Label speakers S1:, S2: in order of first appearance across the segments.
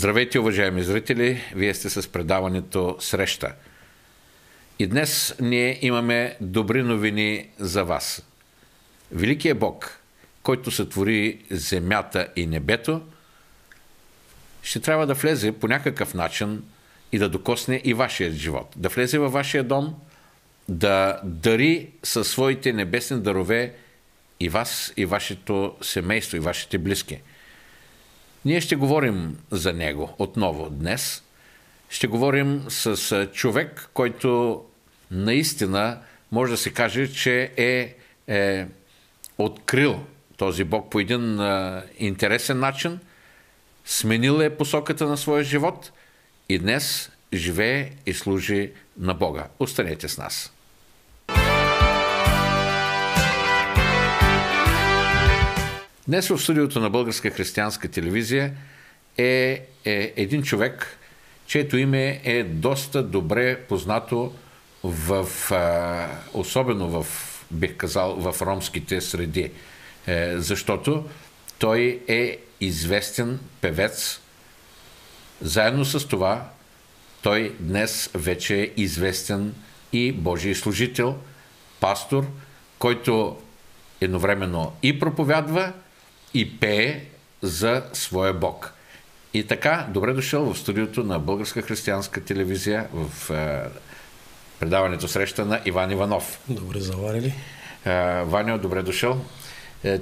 S1: Здравейте, уважаеми зрители! Вие сте с предаването Среща. И днес ние имаме добри новини за вас. Великият Бог, който сътвори земята и небето, ще трябва да влезе по някакъв начин и да докосне и вашият живот. Да влезе във вашия дом, да дари със своите небесни дарове и вас, и вашето семейство, и вашите близки. Ние ще говорим за него отново днес. Ще говорим с човек, който наистина може да се каже, че е открил този Бог по един интересен начин, сменил е посоката на своя живот и днес живее и служи на Бога. Останете с нас. Днес в студиото на Българска християнска телевизия е един човек, чието име е доста добре познато особено бих казал, в ромските среди. Защото той е известен певец. Заедно с това той днес вече е известен и Божий служител, пастор, който едновременно и проповядва, и пее за своя Бог. И така, добре дошъл в студиото на Българска християнска телевизия в предаването Среща на Иван Иванов.
S2: Добре заварили.
S1: Ваня, добре дошъл.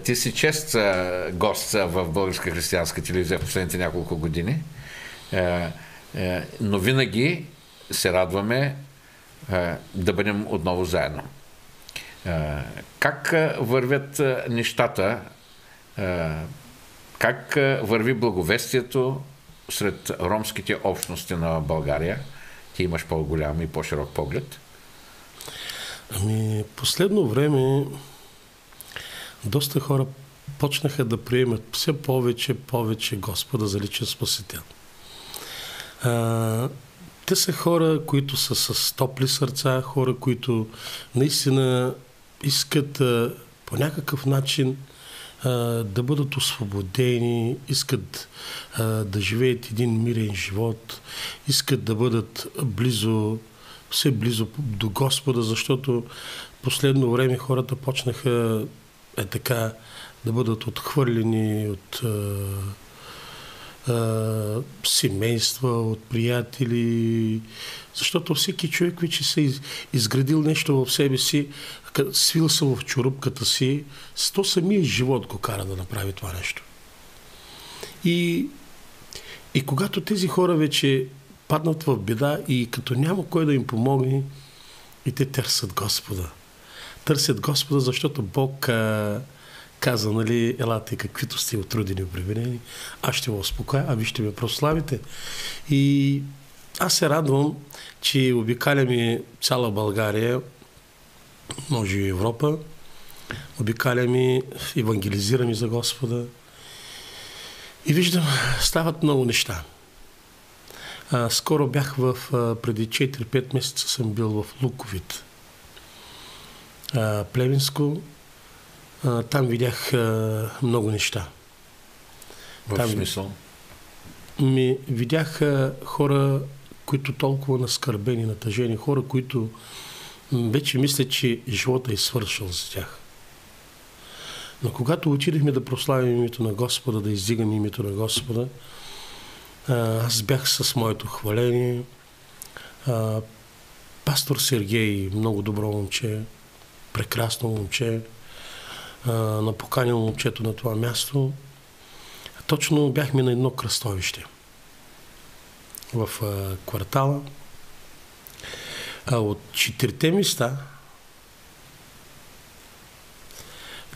S1: Ти си чест гост в Българска християнска телевизия в последните няколко години, но винаги се радваме да бъдем отново заедно. Как вървят нещата? Как върви благовестието сред ромските общности на България? Ти имаш по-голям и по-широк поглед.
S2: Последно време доста хора почнаха да приемат все повече Господа за личен спасител. Те са хора, които са с топли сърца, хора, които наистина искат по някакъв начин да бъдат освободени, искат да живеят един мирен живот, искат да бъдат все близо до Господа, защото последно време хората почнаха така да бъдат отхвърлени от семейства, от приятели, защото всеки човек вече се изградил нещо в себе си, свил се в чорупката си, то самия живот го кара да направи това нещо. И когато тези хора вече паднат в беда и като няма кой да им помогне, и те търсят Господа. Търсят Господа, защото Бог каза, нали, елате, каквито сте отрудени, обременени, аз ще ви успокоя, а ви ще ме прославите. И аз се радвам, че обикаляме цяла България, може и Европа, обикаляме, евангелизираме за Господа и виждам, стават много неща. Скоро бях преди 4-5 месеца съм бил в Луковит, Плевенско. Там видях много неща.
S1: В смисъл?
S2: Видях хора, които толкова наскърбени, натъжени, хора, които вече мислят, че живота е свършил за тях. Но когато отидехме да прославим името на Господа, да издигаме името на Господа, аз бях с моето хваление. Пастор Сергей, много добро момче, прекрасно момче, напоканил момчето на това място. Точно бяхме на едно кръстовище в квартала. От 4 места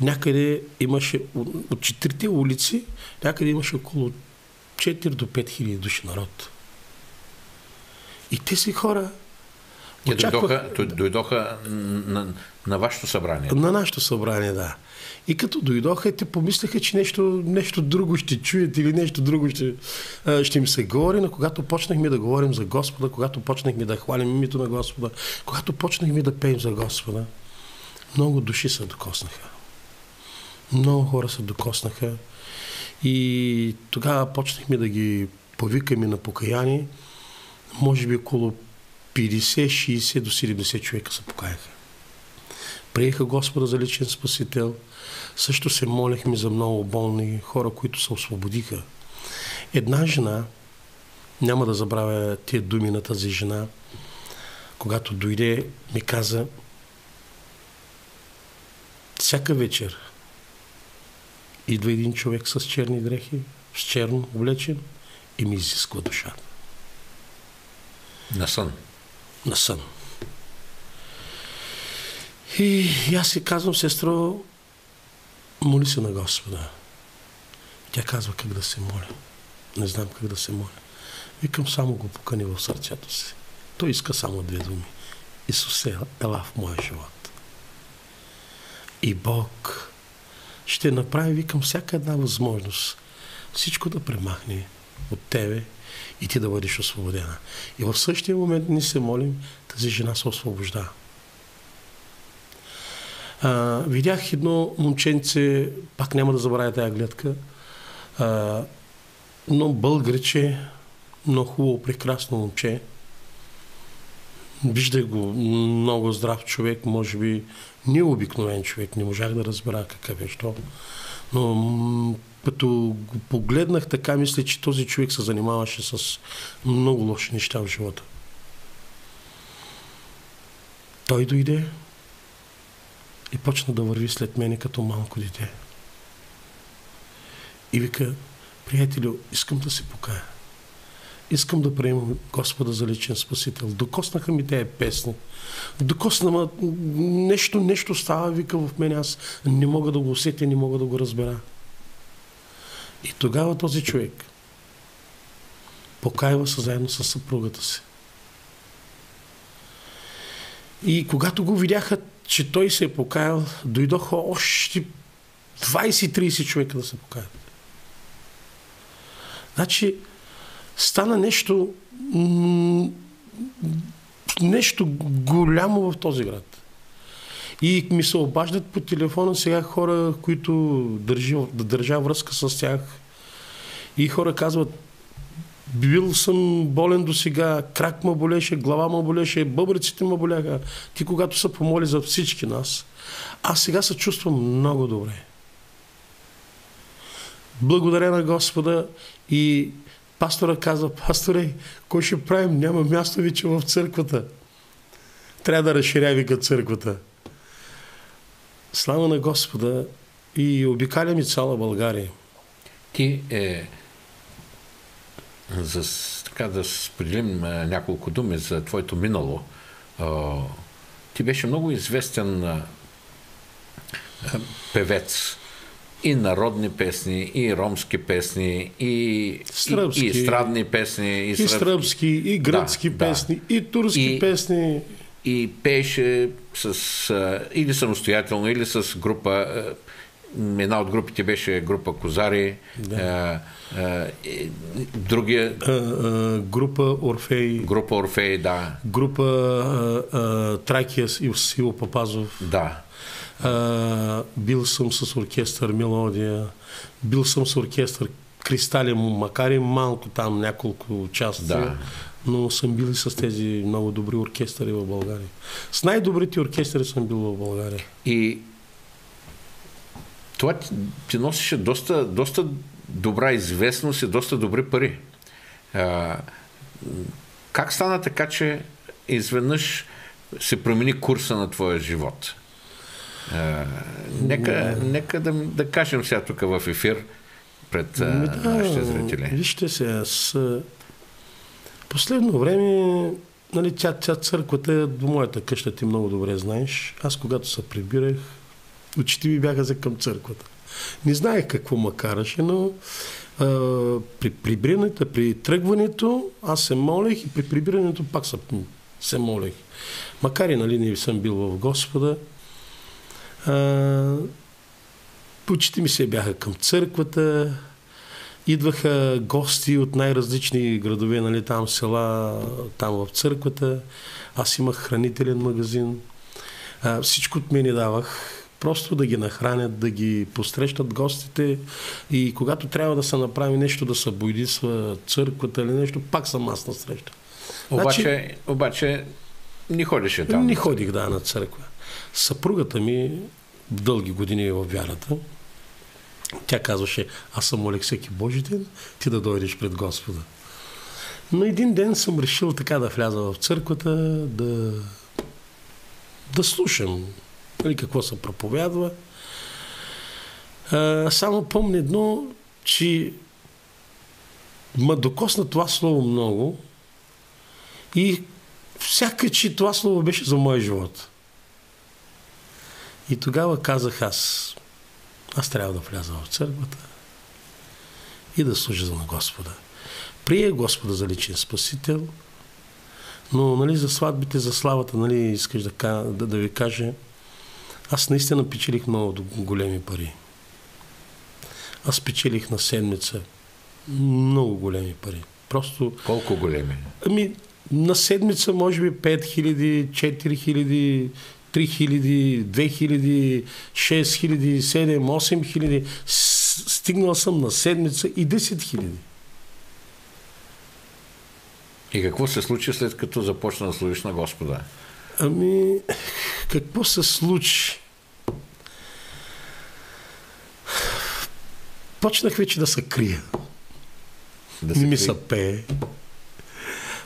S2: някъде имаше, от 4 улици, някъде имаше около 4 до 5 хиляди души народ. И тези хора
S1: дойдоха на вашето събрание?
S2: На нашето събрание, да. И като дойдоха, те помислеха, че нещо друго ще чуят или нещо друго ще им се говори, но когато почнахме да говорим за Господа, когато почнахме да хвалим името на Господа, когато почнахме да пеем за Господа, много души се докоснаха. Много хора се докоснаха и тогава почнахме повикаме на покаяние, може би около 50, 60 до 70 човека се покаяха. Приеха Господа за личен спасител. Също се молихме за много болни хора, които се освободиха. Една жена, няма да забравя тия думи на тази жена, когато дойде, ми каза: всяка вечер идва един човек с черни дрехи, с черно облечен и ми изисква душата.
S1: На сън.
S2: На сън. И аз си казвам: сестро, моли се на Господа. Тя казва: как да се моля? Не знам как да се моля. Викам: само го покани в сърцето си. Той иска само две думи: Исусе, ела в моя живот. И Бог ще направи, викам, всяка една възможност всичко да премахне от тебе и ти да бъдеш освободена. И в същия момент ние се молим, тази жена се освобожда. Видях едно момченце, пак няма да забравя тая гледка, но българче, много хубаво, прекрасно момче. Виждах го, много здрав човек, може би не обикновен човек, не можах да разбера какъв е що. Но като го погледнах така, мисля, че този човек се занимаваше с много лоши неща в живота. Той дойде и почна да върви след мене като малко дете. И вика: приятелю, искам да се покая. Искам да приемам Господа за личен спасител. Докоснаха ми тези песни. Докосна, нещо става, вика, в мен. Аз не мога да го усетя, не мога да го разбера. И тогава този човек покаява се заедно с съпругата си. И когато го видяха, че той се е покаял, дойдоха още 20-30 човека да се покаят. Значи, стана нещо голямо в този град. И ми се обаждат по телефона сега хора, които държа връзка с тях. И хора казват: бил съм болен до сега, крак ме болеше, глава ме болеше, бъбреците ме боляха. Ти когато се помоли за всички нас, аз сега се чувствам много добре. Благодаря на Господа. И пастора казва: пасторе, кой ще правим? Няма място вече в църквата. Трябва да разширя, вика, църквата. Слава на Господа. И обикалям и цяла България.
S1: Ти така да споделим няколко думи за твоето минало. Ти беше много известен певец. И народни песни, и ромски песни, и естрадни песни.
S2: И сръбски, и гръцки песни, и турски песни.
S1: И пееше или самостоятелно, или с група. Една от групите беше група Козари. Да. Другия...
S2: група Орфей.
S1: Група Орфей, да.
S2: Група Тракия с Иво Папазов.
S1: Да.
S2: Бил съм с оркестър Мелодия, бил съм с оркестър Кристали, макар и малко там, няколко участия, но съм бил и с тези много добри оркестъри в България. С най-добрите оркестъри съм бил в България.
S1: И това ти носеше доста добра известност и доста добри пари. Как стана така, че изведнъж се промени курса на твоя живот? Нека да кажем сега тук в ефир пред нашите зрители.
S2: Вижте се, аз последно време, нали, тя църквата до моята къща, ти много добре знаеш. Аз когато се прибирах, очите ми бяха за към църквата. Не знаех какво ме караше, но при прибирането, при тръгването аз се молех и при прибирането пак се молех. Макар и, нали, не съм бил в Господа, почти ми се бяха към църквата, идваха гости от най-различни градове, нали, там села, там в църквата. Аз имах хранителен магазин. Всичко от мене давах. просто да ги нахранят, да ги посрещат гостите и когато трябва да се направи нещо, да се бойдисва църквата или нещо, пак съм аз на среща.
S1: Обаче не ходеше там.
S2: Не ходих, на църква. Съпругата ми дълги години е във вярата. Тя казваше, аз съм молех всеки Божи ден, ти да дойдеш пред Господа. Но един ден съм решил така да вляза в църквата, да слушам какво се проповядва. Само помня едно, че ма докосна това слово много и сякаш това слово беше за моя живот. И тогава казах аз трябва да вляза в църквата и да служа на Господа. Прие Господа за личен спасител, но за сватбите, за славата, искаш да ви кажа, аз наистина печелих много големи пари. Аз печелих на седмица много големи пари. Просто...
S1: Колко големи?
S2: На седмица може би 5000, 4000, 3000, 2000, 6000, 7, 8000. Стигнал съм на седмица и 10 000.
S1: И какво се случи след като започна да служиш на Господа?
S2: Какво се случи? Почнах вече да се крия. Не ми се пее.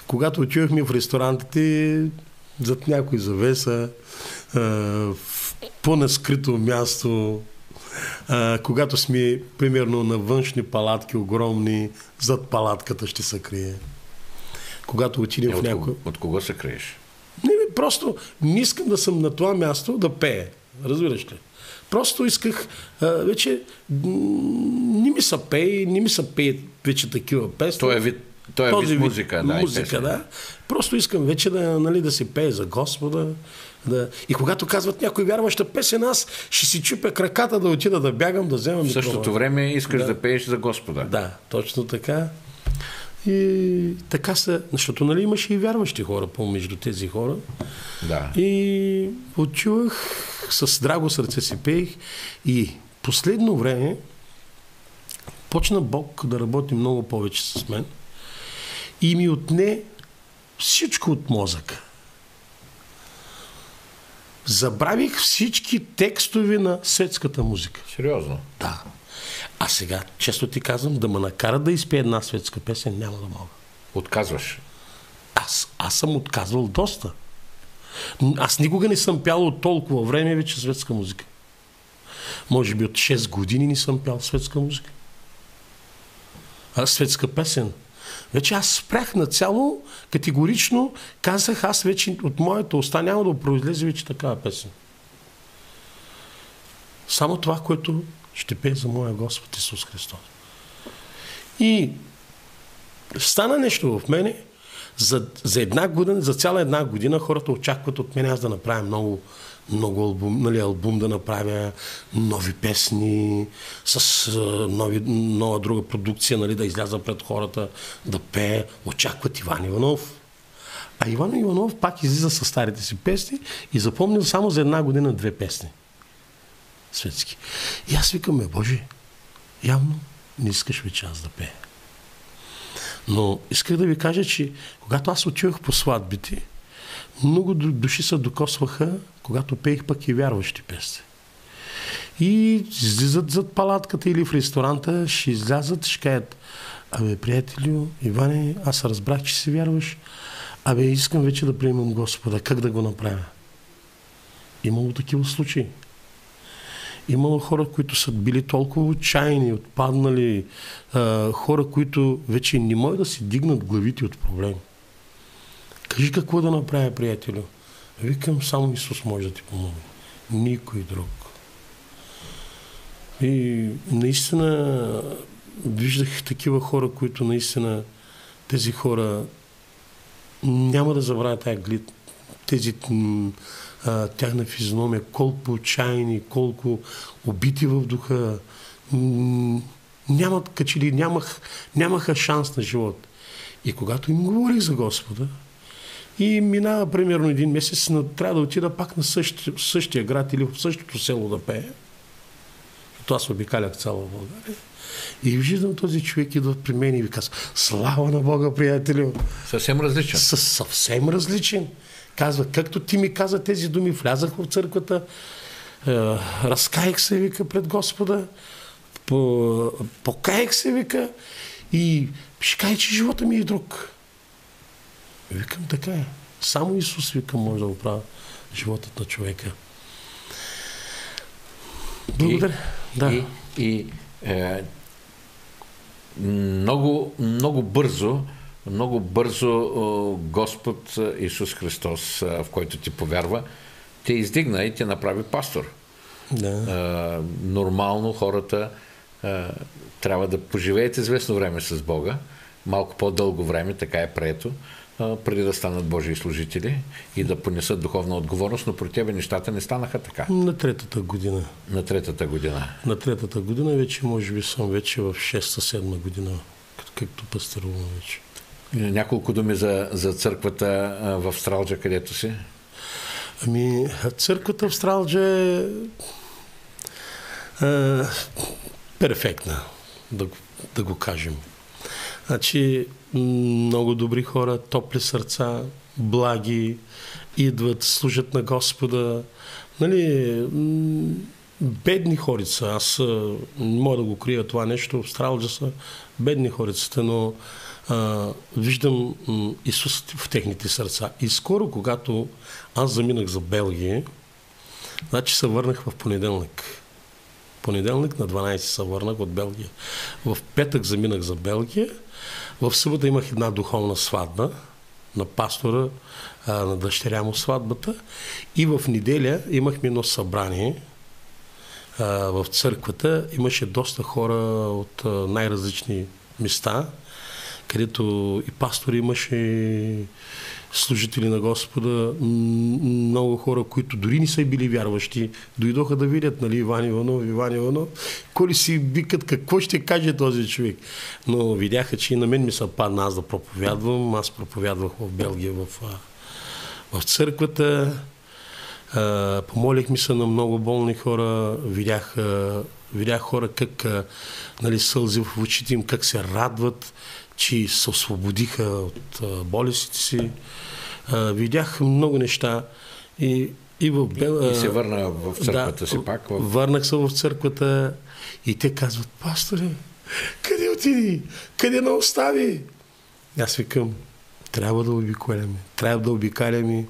S2: Когато отивахме в ресторантите, зад някой завеса, по-наскрито място, когато сме, примерно, на външни палатки, огромни, зад палатката ще се крие. Когато отидем в някой...
S1: От кого се криеш?
S2: Просто не искам да съм на това място да пее. Разбираш ли? Просто исках вече... Не ми се пее вече такива песни.
S1: Той е вид музика.
S2: Музика, да. Просто искам вече да се пее за Господа. И когато казват някой вярваща песен, аз ще си чупя краката да отида да бягам, да вземам
S1: микрофона. В същото време искаш да пееш за Господа.
S2: Да, точно така. И така са, защото имаше и вярващи хора помежду тези хора.
S1: Да.
S2: И отчувах, с драго сърце си пеех и последно време почна Бог да работи много повече с мен и ми отне всичко от мозъка. Забравих всички текстове на светската музика.
S1: Сериозно?
S2: Да. А сега, често ти казвам, да ме накара да изпее една светска песен, няма да мога.
S1: Отказваш?
S2: Аз съм отказвал доста. Аз никога не съм пял от толкова време вече светска музика. Може би от 6 години не съм пял светска музика. Светска песен. Вече аз спрях нацяло, категорично казах, аз вече от моята уста няма да произлезе вече такава песен. Само това, което ще пее за моя Господ Исус Христос. И стана нещо в мене, за една година, за цяла една година хората очакват от мен аз да направя много албум, албум да направя, нови песни, с нова друга продукция, да изляза пред хората, да пее. Очакват Иван Иванов. А Иван Иванов пак излиза с старите си песни и запомнил само за една година 2 песни. Светски. И аз викам, Боже, явно не искаш вече аз да пея. Но исках да ви кажа, че когато аз отивах по сватбите, много души се докосваха, когато пеех пък и вярващи песни. И излизат зад палатката или в ресторанта, ще излязат, ще кажат, приятелю, Иване, аз разбрах, че си вярваш, искам вече да приемам Господа, как да го направя? Имало такива случаи. Имало хора, които са били толкова отчаяни, отпаднали, хора, които вече не могат да си дигнат главите от проблем. Кажи какво да направя, приятелю. Викам, само Исус може да ти помогне. Никой друг. И наистина виждах такива хора, които наистина тези хора няма да забравят тези тяхна физиономия, колко отчаяни, колко убити в духа. Нямаха шанс на живот. И когато им говорих за Господа, И минава примерно един месец, но трябва да отида пак на същия град или в същото село да пее. То аз обикалях цяла България. И виждам този човек идва при мен и ви казва: слава на Бога, приятелю!
S1: Съвсем различен.
S2: Съвсем различен. Казва: както ти ми каза тези думи, влязах в църквата, разкаях се, вика, пред Господа, покаях се, вика, и ще кажа, че живота ми е друг. Викам: така е. Само Исус, викам, може да оправя животът на човека. Благодаря.
S1: Много бързо Господ Исус Христос, в който ти повярва, те издигна и те направи пастор.
S2: Да.
S1: Нормално хората трябва да поживеят известно време с Бога, малко по-дълго време, така е прието, преди да станат Божии служители и да понесат духовна отговорност, но при тебе нещата не станаха така.
S2: На третата година.
S1: На третата година
S2: вече, може би съм вече в 6-7 година, както пастърувам вече.
S1: Няколко думи за църквата в Стралджа, където си?
S2: Ами, църквата в Стралджа е перфектна, да го кажем. Значи, много добри хора, топли сърца, благи, идват, служат на Господа. Нали, бедни хорица. Аз не мога да го крия това нещо. В Стралджа са бедни хорицата, но виждам Исус в техните сърца. И скоро, когато аз заминах за Белгия, значи се върнах в понеделник. Понеделник на 12 се върнах от Белгия. В петък заминах за Белгия. В събота имах една духовна сватба на пастора, на дъщеря му сватбата. И в неделя имахме едно събрание в църквата. Имаше доста хора от най-различни места, където и пастори имаше, служители на Господа, много хора, които дори не са били вярващи, дойдоха да видят, нали, Иван Иванов, коли си викат, какво ще каже този човек. Но видяха, че и на мен ми се падна аз да проповядвам. Аз проповядвах в Белгия в църквата. Помолихме се на много болни хора. Видях хора как, нали, сълзи в очите им, как се радват, че се освободиха от болестите си. Видях много неща. И
S1: се върна в църквата си пак?
S2: Върнах се в църквата и те казват: пасторе, къде отиди? Къде не остави? Аз викам: трябва да обикаляме,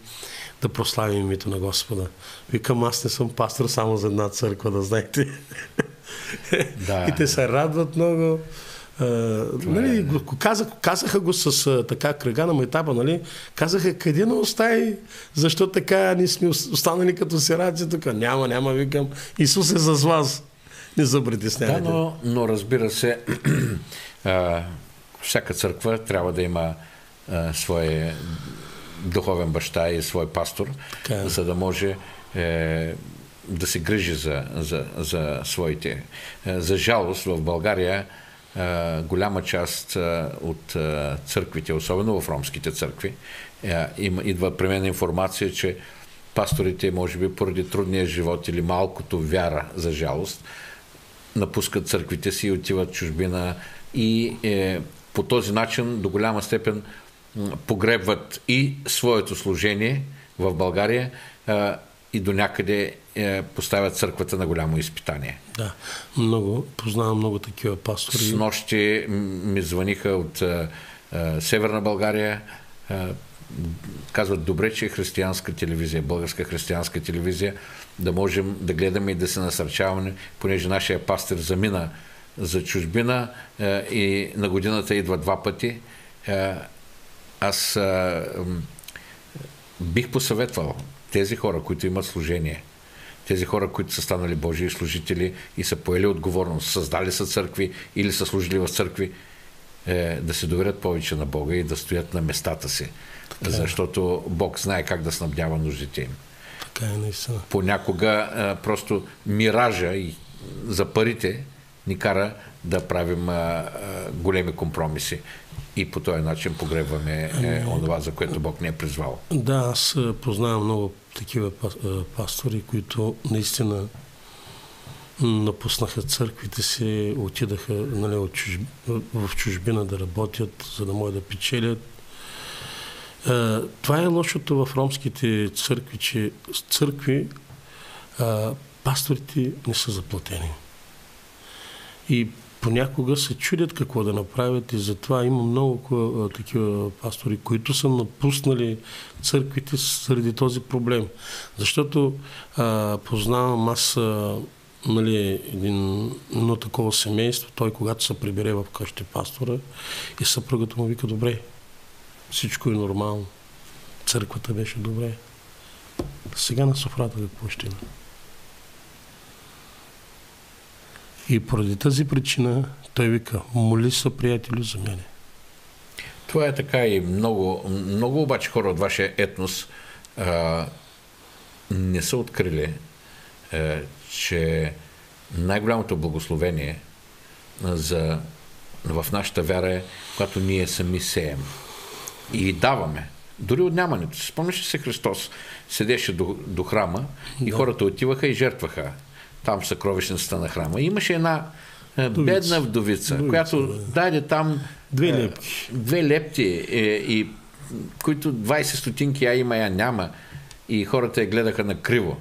S2: да прославим името на Господа. Викам: аз не съм пастор само за една църква, да знаете. Да. И те се радват много. Нали, казаха го с така кръга на майтапа, нали? Казаха: къде не остави? Защо така ние сме останали като сираци тук? Няма, викам, Исус е с вас. Не забритеснявайте.
S1: Да, но разбира се, всяка църква трябва да има свой духовен баща и свой пастор, за да може да се грижи за своите. За жалост в България голяма част от църквите, особено в ромските църкви, идва при мен информация, че пасторите, може би поради трудния живот или малкото вяра, за жалост, напускат църквите си и отиват в чужбина и по този начин до голяма степен погребват и своето служение в България и до някъде поставят църквата на голямо изпитание.
S2: Да, познавам много такива пастори.
S1: С нощи ми звъниха от Северна България. Казват: добре, че е християнска телевизия, българска християнска телевизия, да можем да гледаме и да се насърчаваме, понеже нашия пастор замина за чужбина и на годината идва 2 пъти. Аз бих посъветвал тези хора, които имат служение, тези хора, които са станали Божии служители и са поели отговорност, създали са църкви или са служили в църкви, да се доверят повече на Бога и да стоят на местата си. Така, защото Бог знае как да снабдява нуждите им.
S2: Така е, наистина.
S1: Понякога просто миража за парите ни кара да правим големи компромиси. и по този начин погребваме онова, за което Бог не е призвал.
S2: Да, аз познавам много такива пастори, които наистина напуснаха църквите си, отидаха, нали, в чужбина да работят, за да могат да печелят. Това е лошото в ромските църкви, че пасторите не са заплатени. И понякога се чудят какво да направят и затова има много такива пастори, които са напуснали църквите заради този проблем. Защото познавам аз нали, едно такова семейство, той когато се прибере в къщи пастора и съпругата му вика: добре, всичко е нормално. Църквата беше добре. Сега на софрата какво ще има? И поради тази причина той вика: моли се, приятелю, за мене.
S1: Това е така и много обаче хора от вашия етнос не са открили, че най-голямото благословение в нашата вяра е, когато ние сами сеем и даваме. Дори от нямането. Спомняш ли се, Христос седеше до храма и хората отиваха и жертваха там съкровищницата на храма. И имаше една бедна вдовица, която даде там две лепти, и които 20 стотинки я има, я няма. И хората я гледаха накриво.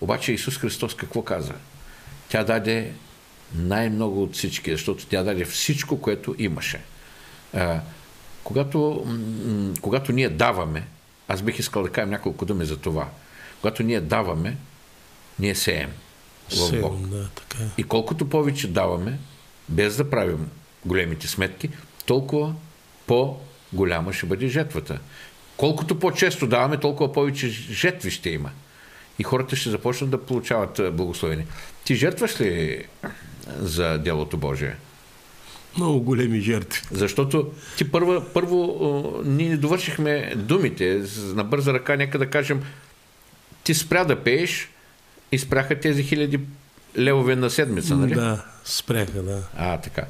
S1: Обаче Исус Христос какво каза? Тя даде най-много от всички, защото тя даде всичко, което имаше. Когато ние даваме, аз бих искал да кажа няколко думи за това. Когато ние даваме, ние сеем в Бог.
S2: Да, така е.
S1: И колкото повече даваме, без да правим големите сметки, толкова по-голяма ще бъде жетвата. Колкото по-често даваме, толкова повече жетви ще има. И хората ще започнат да получават благословение. Ти жертваш ли за делото Божие?
S2: Много големи жертви.
S1: Защото ти първо ние довършихме думите на бърза ръка, нека да кажем, ти спря да пееш и спряха тези 1000 левове на седмица, нали?
S2: Да, спряха, да.
S1: Така.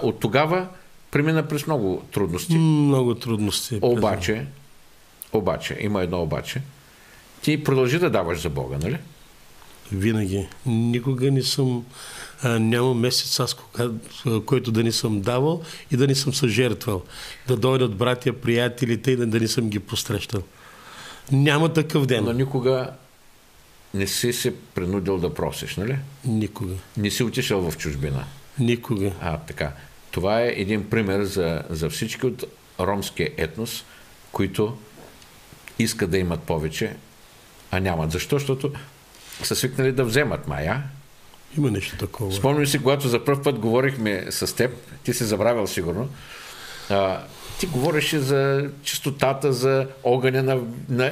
S1: От тогава премина през много трудности.
S2: Много трудности.
S1: Обаче, има едно обаче. Ти продължи да даваш за Бога, нали?
S2: Винаги. Никога не съм... няма месец аз, който да не съм давал и да не съм съжертвал. Да дойдат братя, приятелите и да не съм ги посрещал. Няма такъв ден.
S1: Но никога не си се принудил да просиш, нали?
S2: Никога.
S1: Не си отишъл в чужбина?
S2: Никога.
S1: Така. Това е един пример за всички от ромския етнос, които искат да имат повече, а нямат. Защо? Защото са свикнали да вземат мая.
S2: Има нещо такова.
S1: Спомням си, когато за пръв път говорихме с теб, ти си забравял сигурно, ти говореше за чистотата, за огъня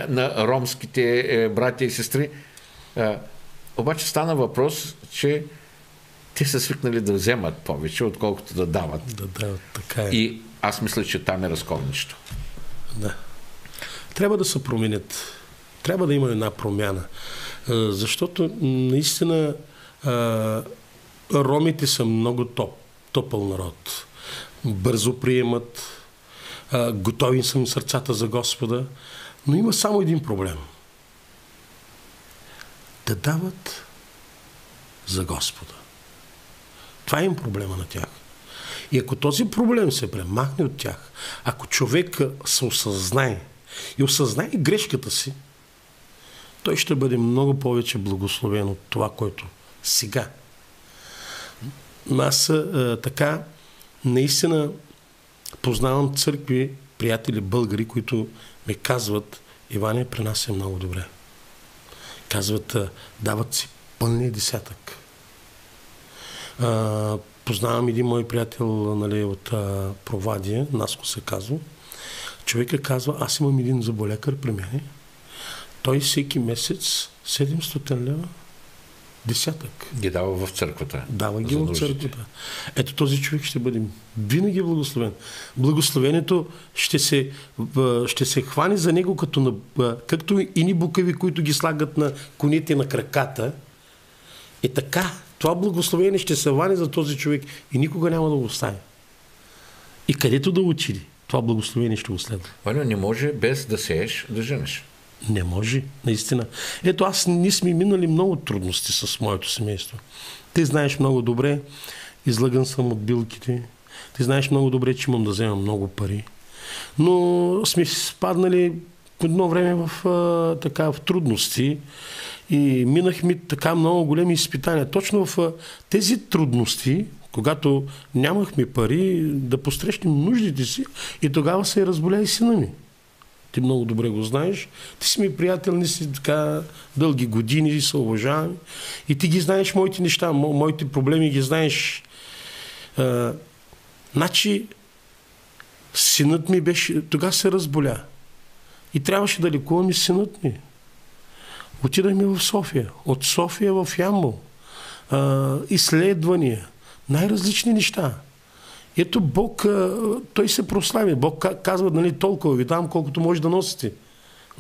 S1: на ромските братя и сестри. Обаче стана въпрос, че те са свикнали да вземат повече, отколкото да дават.
S2: Да дават, така е.
S1: И аз мисля, че там е разковничето.
S2: Да. Трябва да се променят. Трябва да има една промяна. Защото наистина ромите са много топъл народ. Бързо приемат, готови са им сърцата за Господа, но има само един проблем. Да дават за Господа. Това е им проблема на тях. И ако този проблем се премахне от тях, ако човек се осъзнае и осъзнае грешката си, той ще бъде много повече благословен от това, което сега. Аз така наистина познавам църкви, приятели българи, които ми казват: Иване, при нас е много добре. Казват, дават си пълния десятък. Познавам един мой приятел, нали, от Провадия, Наско се казва. Човека казва: аз имам един зъболекар при мен. Той всеки месец 700 лева десятък.
S1: Ги дава в църквата.
S2: Дава ги в църквата. Ето този човек ще бъде винаги благословен. Благословението ще се хване за него както и ни букави, които ги слагат на коните на краката. И така, това благословение ще се хване за този човек и никога няма да го остави. И където да отиде, това благословение ще го следва.
S1: Ваньо, не може без да сееш, да женеш.
S2: Не може, наистина. Ето ние сме минали много трудности с моето семейство. Ти знаеш много добре, излъган съм от билките. Ти знаеш много добре, че имам да взема много пари. Но сме спаднали едно време в трудности и минахме така много големи изпитания. Точно в тези трудности, когато нямахме пари, да посрещнем нуждите си, и тогава се разболя и сина ми. Ти много добре го знаеш. Ти си ми приятел, не си така дълги години, се уважаваме. И ти ги знаеш моите неща, моите проблеми ги знаеш. Значи, синът ми беше, тогава се разболя. И трябваше да лекуваме синът ми. Отидахме в София. От София в Ямбол. Изследвания. Най-различни неща. Ето Бог, той се прослави. Бог казва, нали, толкова ви дам, колкото може да носите.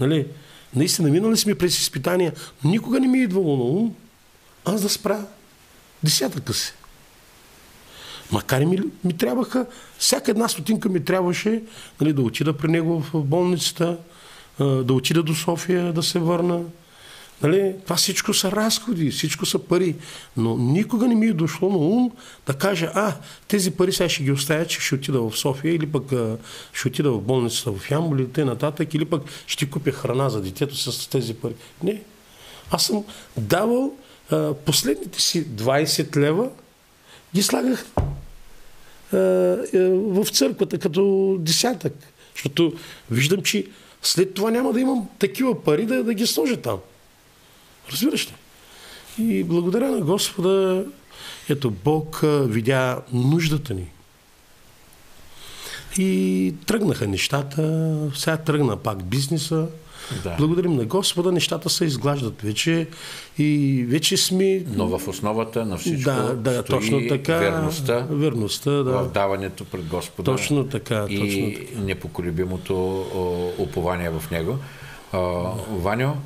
S2: Нали? Наистина, минали сме през изпитания, но никога не ми е идвало на ум аз да спра десятъка си. Макар и ми трябваха, всяка една стотинка ми трябваше, нали, да отида при него в болницата, да отида до София, да се върна. Нали, това всичко са разходи, всичко са пари. Но никога не ми е дошло на ум да кажа, тези пари сега ще ги оставя, че ще отида в София, или пък ще отида в болницата в Ямбол, или т.н., или пък ще купя храна за детето с тези пари. Не. Аз съм давал последните си 20 лева, ги слагах в църквата като десятък. Защото виждам, че след това няма да имам такива пари да ги сложа там. Разбираш ли? И благодаря на Господа, ето Бог видя нуждата ни. И тръгнаха нещата, сега тръгна пак бизнеса. Да. Благодарим на Господа, нещата се изглаждат вече и вече сме...
S1: Но в основата на всичко
S2: стои точно така, верността
S1: в даването пред Господа.
S2: Точно така.
S1: И непоколебимото упование в Него. Ваньо,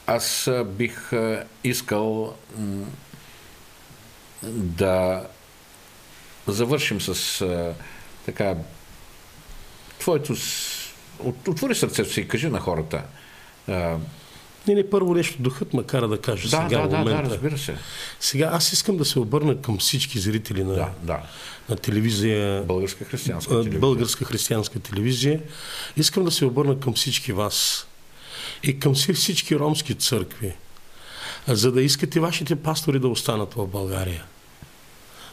S1: аз бих искал да завършим с така твоето... Отвори сърцето си и кажи на хората.
S2: Не, първо нещо духът ме кара да кажа сега в момента.
S1: Да, разбира се.
S2: Сега аз искам да се обърна към всички зрители на телевизия. Българска християнска телевизия. Искам да се обърна към всички вас и към всички ромски църкви, за да искате вашите пастори да останат в България.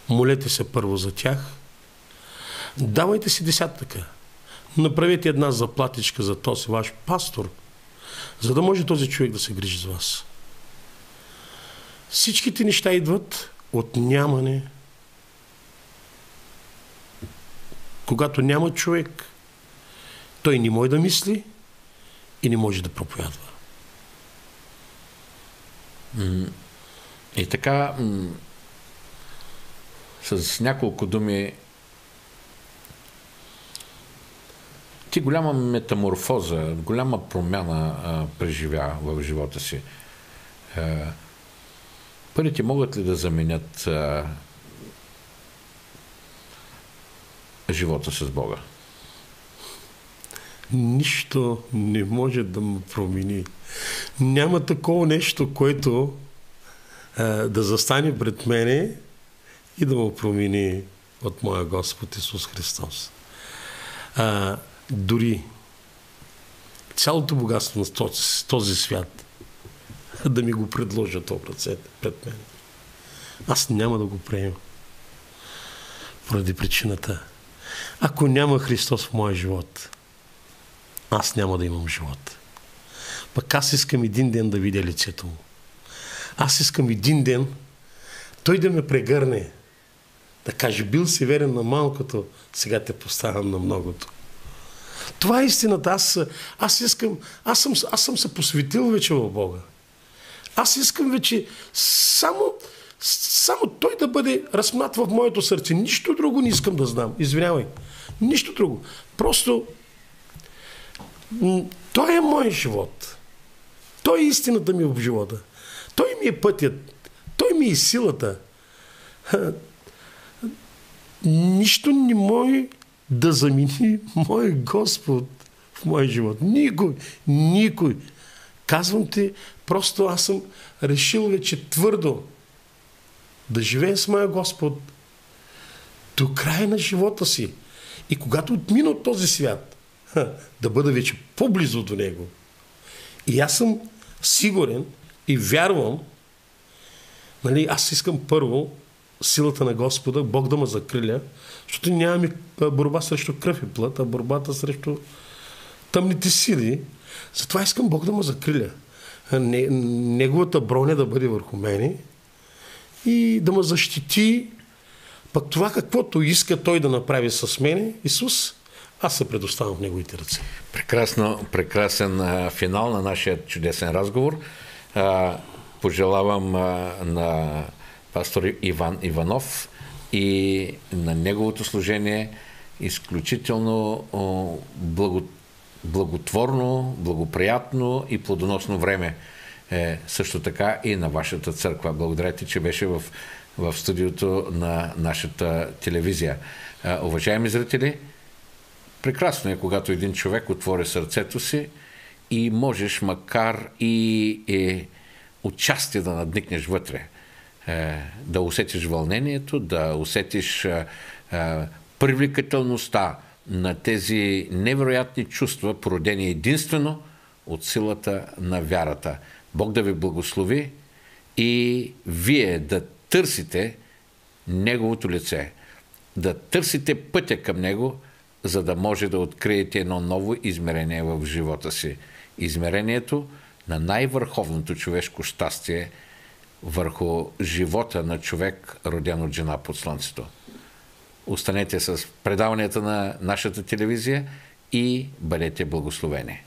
S2: Молете се първо за тях. Давайте си десятъка. Направете една заплатичка за този ваш пастор, за да може този човек да се грижи за вас. Всичките неща идват от нямане. Когато няма човек, той не може да мисли и не може да проповядва.
S1: И така, с няколко думи, ти голяма метаморфоза, голяма промяна преживя в живота си. Парите могат ли да заменят живота с Бога?
S2: Нищо не може да ме промени. Няма такова нещо, което да застане пред мене и да ме промени от моя Господ Исус Христос. Дори цялото богатство на този свят да ми го предложат в ръцете пред мен. Аз няма да го приема. Поради причината. Ако няма Христос в моя живот, аз няма да имам живот. Пък аз искам един ден да видя лицето му. Аз искам един ден той да ме прегърне, да каже, бил си верен на малкото, сега те поставям на многото. Това е истината. Аз съм се посветил вече в Бога. Аз искам вече само той да бъде размнат в моето сърце. Нищо друго не искам да знам. Извинявай. Нищо друго. Просто той е мой живот. Той е истината ми в живота. Той ми е пътят. Той ми е силата. нищо не може да замени мой Господ в моя живот. Никой. Казвам ти, просто аз съм решил вече твърдо да живея с моя Господ до края на живота си. И когато отмина от този свят, да бъда вече по-близо до Него. И аз съм сигурен и вярвам, нали, аз искам първо силата на Господа, Бог да ме закриля, защото нямаме борба срещу кръв и плът, а борбата срещу тъмните сили. Затова искам Бог да ме закриля. Неговата броня да бъде върху мене и да ме защити. Пък това, каквото иска Той да направи с мене, Исус, аз се предоставям в Неговите ръце.
S1: Прекрасен финал на нашия чудесен разговор. Пожелавам на пастор Иван Иванов и на неговото служение изключително благотворно, благоприятно и плодоносно време. Също така и на вашата църква. Благодарете, че беше в студиото на нашата телевизия. Уважаеми зрители, прекрасно е, когато един човек отвори сърцето си и можеш, макар и участие да надникнеш вътре, да усетиш вълнението, да усетиш привлекателността на тези невероятни чувства, породени единствено от силата на вярата. Бог да ви благослови и вие да търсите Неговото лице, да търсите пътя към Него, за да може да откриете едно ново измерение в живота си. Измерението на най-върховното човешко щастие върху живота на човек, роден от жена под слънцето. Останете с предаванията на нашата телевизия и бъдете благословени.